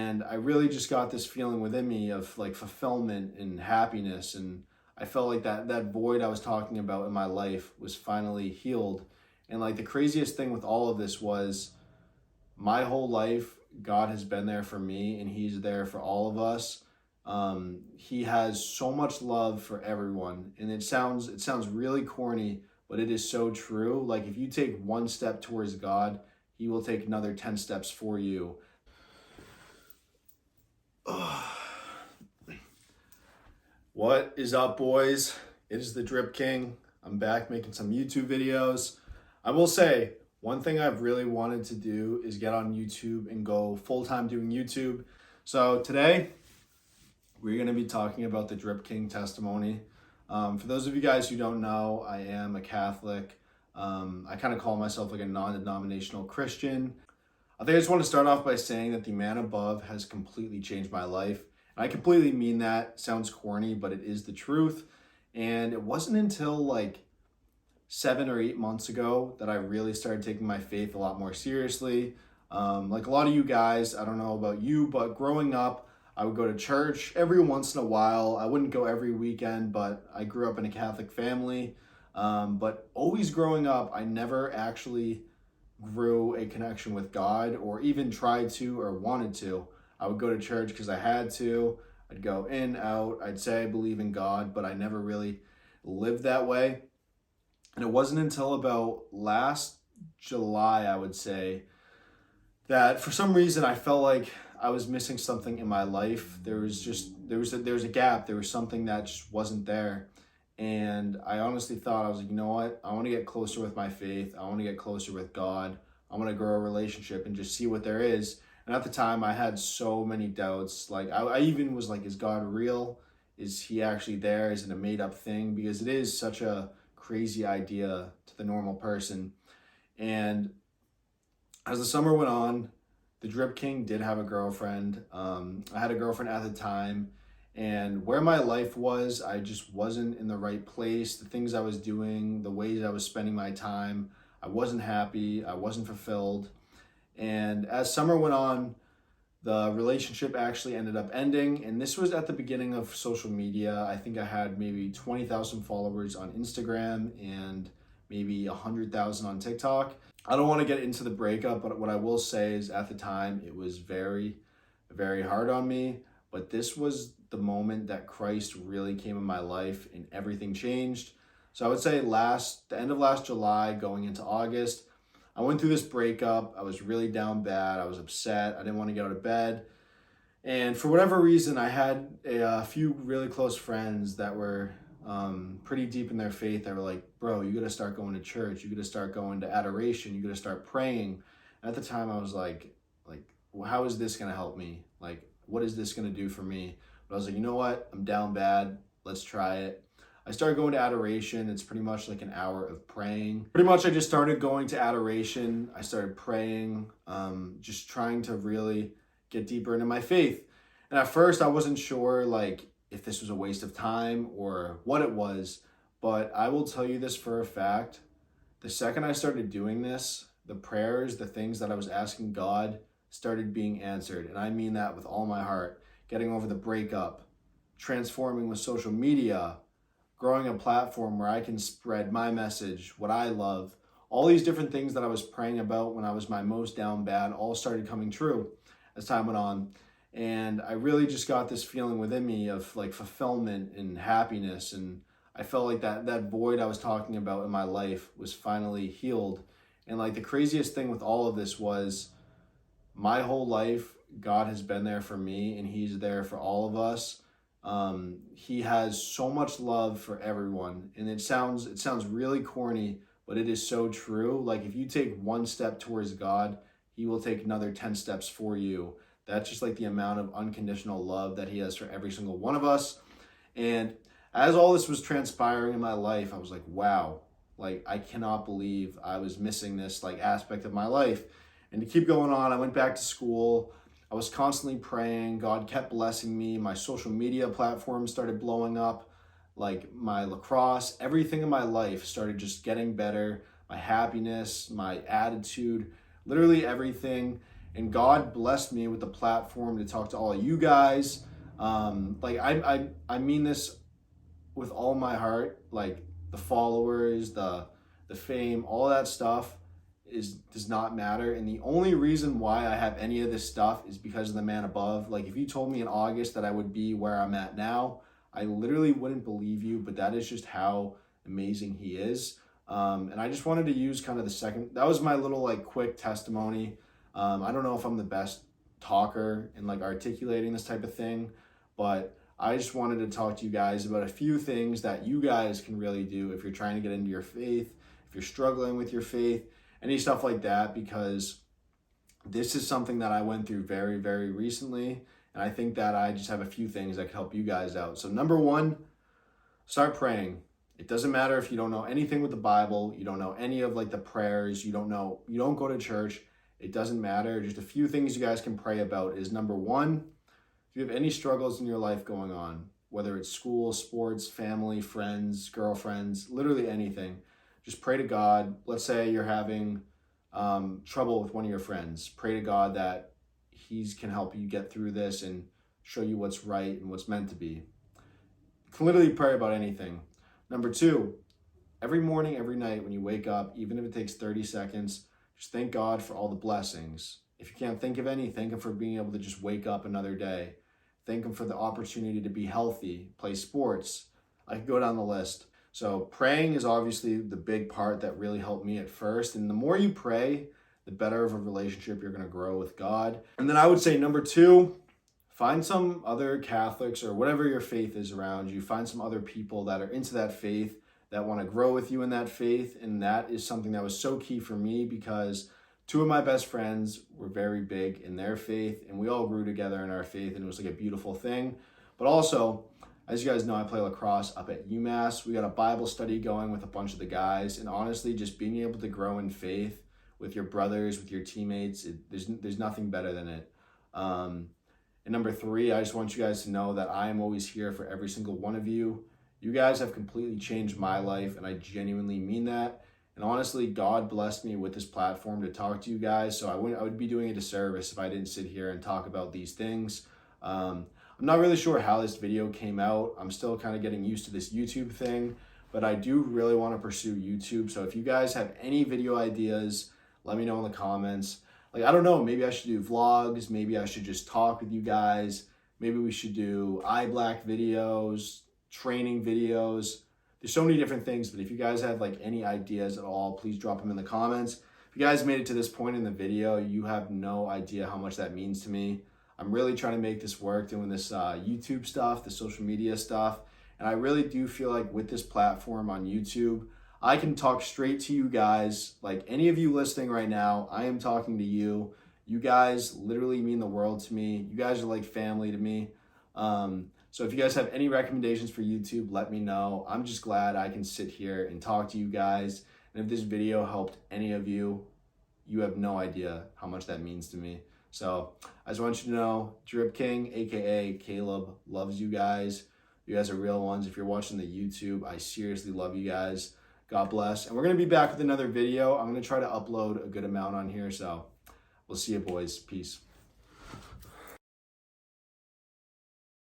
And I really just got this feeling within me of like fulfillment and happiness. And I felt like that void I was talking about in my life was finally healed. And like the craziest thing with all of this was my whole life, God has been there for me and He's there for all of us. He has so much love for everyone. And it sounds really corny, but it is so true. Like if you take one step towards God, He will take another 10 steps for you. What is up, boys? It is the Drip King. I'm back making some YouTube videos. I will say, one thing I've really wanted to do is get on YouTube and go full-time doing YouTube. So today, we're going to be talking about the Drip King testimony. For those of you guys who don't know, I am a Catholic. I kind of call myself like a non-denominational Christian. I think I just want to start off by saying that the man above has completely changed my life. And I completely mean that. Sounds corny, but it is the truth. And it wasn't until like 7 or 8 months ago that I really started taking my faith a lot more seriously. Like a lot of you guys, I don't know about you, but growing up, I would go to church every once in a while. I wouldn't go every weekend, but I grew up in a Catholic family. But always growing up, I never actually grew a connection with God or even tried to or wanted to. I would go to church because I had to. I'd go in, out. I'd say I believe in God, but I never really lived that way. And it wasn't until about last July, I would say, that for some reason I felt like I was missing something in my life. There was a gap. There was something that just wasn't there. And I honestly thought, I was like, you know what? I want to get closer with my faith. I want to get closer with God. I want to grow a relationship and just see what there is. And at the time, I had so many doubts. Like, I even was like, is God real? Is He actually there? Is it a made up thing? Because it is such a crazy idea to the normal person. And as the summer went on, the Drip King did have a girlfriend. I had a girlfriend at the time. And where my life was, I just wasn't in the right place. The things I was doing, the ways I was spending my time, I wasn't happy. I wasn't fulfilled. And as summer went on, the relationship actually ended up ending. And this was at the beginning of social media. I think I had maybe 20,000 followers on Instagram and maybe 100,000 on TikTok. I don't want to get into the breakup, but what I will say is at the time, it was very, very hard on me. But this was the moment that Christ really came in my life and everything changed. So I would say the end of last July, going into August, I went through this breakup. I was really down bad. I was upset. I didn't want to get out of bed. And for whatever reason, I had a few really close friends that were pretty deep in their faith. They were like, bro, you got to start going to church. You got to start going to adoration. You got to start praying. At the time, I was like, well, how is this going to help me? Like, what is this going to do for me? But I was like, you know what? I'm down bad. Let's try it. I started going to adoration. It's pretty much like an hour of praying. Pretty much I just started going to adoration. I started praying, just trying to really get deeper into my faith. And at first I wasn't sure like if this was a waste of time or what it was. But I will tell you this for a fact. The second I started doing this, the prayers, the things that I was asking God started being answered. And I mean that with all my heart. Getting over the breakup, transforming with social media, growing a platform where I can spread my message, what I love, all these different things that I was praying about when I was my most down bad all started coming true as time went on. And I really just got this feeling within me of like fulfillment and happiness. And I felt like that void I was talking about in my life was finally healed. And like the craziest thing with all of this was my whole life, God has been there for me and He's there for all of us. He has so much love for everyone. And it sounds really corny, but it is so true. Like if you take one step towards God, He will take another 10 steps for you. That's just like the amount of unconditional love that He has for every single one of us. And as all this was transpiring in my life, I was like, wow, like I cannot believe I was missing this like aspect of my life. And to keep going on, I went back to school. I was constantly praying. God kept blessing me. My social media platforms started blowing up. Like my lacrosse, everything in my life started just getting better. My happiness, my attitude, literally everything. And God blessed me with the platform to talk to all of you guys. Like I mean this with all my heart. Like the followers, the fame, all that stuff does not matter. And the only reason why I have any of this stuff is because of the man above. Like if you told me in August that I would be where I'm at now, I literally wouldn't believe you, but that is just how amazing he is. And I just wanted to use kind of that was my little like quick testimony. I don't know if I'm the best talker in like articulating this type of thing, but I just wanted to talk to you guys about a few things that you guys can really do if you're trying to get into your faith, if you're struggling with your faith, any stuff like that, because this is something that I went through very, very recently. And I think that I just have a few things that could help you guys out. So number one, start praying. It doesn't matter if you don't know anything with the Bible, you don't know any of like the prayers, you don't go to church. It doesn't matter. Just a few things you guys can pray about is number one, if you have any struggles in your life going on, whether it's school, sports, family, friends, girlfriends, literally anything, just pray to God. Let's say you're having trouble with one of your friends. Pray to God that He can help you get through this and show you what's right and what's meant to be. You can literally pray about anything. Number two, every morning, every night when you wake up, even if it takes 30 seconds, just thank God for all the blessings. If you can't think of any, thank Him for being able to just wake up another day. Thank Him for the opportunity to be healthy, play sports. I could go down the list. So praying is obviously the big part that really helped me at first. And the more you pray, the better of a relationship you're going to grow with God. And then I would say number two, find some other Catholics or whatever your faith is around you. Find some other people that are into that faith, that want to grow with you in that faith. And that is something that was so key for me because two of my best friends were very big in their faith and we all grew together in our faith and it was like a beautiful thing. But also, as you guys know, I play lacrosse up at UMass. We got a Bible study going with a bunch of the guys. And honestly, just being able to grow in faith with your brothers, with your teammates, there's nothing better than it. And number three, I just want you guys to know that I am always here for every single one of you. You guys have completely changed my life, and I genuinely mean that. And honestly, God blessed me with this platform to talk to you guys, so I would be doing a disservice if I didn't sit here and talk about these things. I'm not really sure how this video came out. I'm still kind of getting used to this YouTube thing, but I do really want to pursue YouTube. So if you guys have any video ideas, let me know in the comments. Like, I don't know, maybe I should do vlogs. Maybe I should just talk with you guys. Maybe we should do eye black videos, training videos. There's so many different things, but if you guys have like any ideas at all, please drop them in the comments. If you guys made it to this point in the video, you have no idea how much that means to me. I'm really trying to make this work, doing this YouTube stuff, the social media stuff. And I really do feel like with this platform on YouTube, I can talk straight to you guys. Like any of you listening right now, I am talking to you. You guys literally mean the world to me. You guys are like family to me. So if you guys have any recommendations for YouTube, let me know. I'm just glad I can sit here and talk to you guys. And if this video helped any of you, you have no idea how much that means to me. So I just want you to know, Drip King, aka Caleb, loves you guys. You guys are real ones. If you're watching the YouTube, I seriously love you guys. God bless. And we're going to be back with another video. I'm going to try to upload a good amount on here. So we'll see you boys. Peace.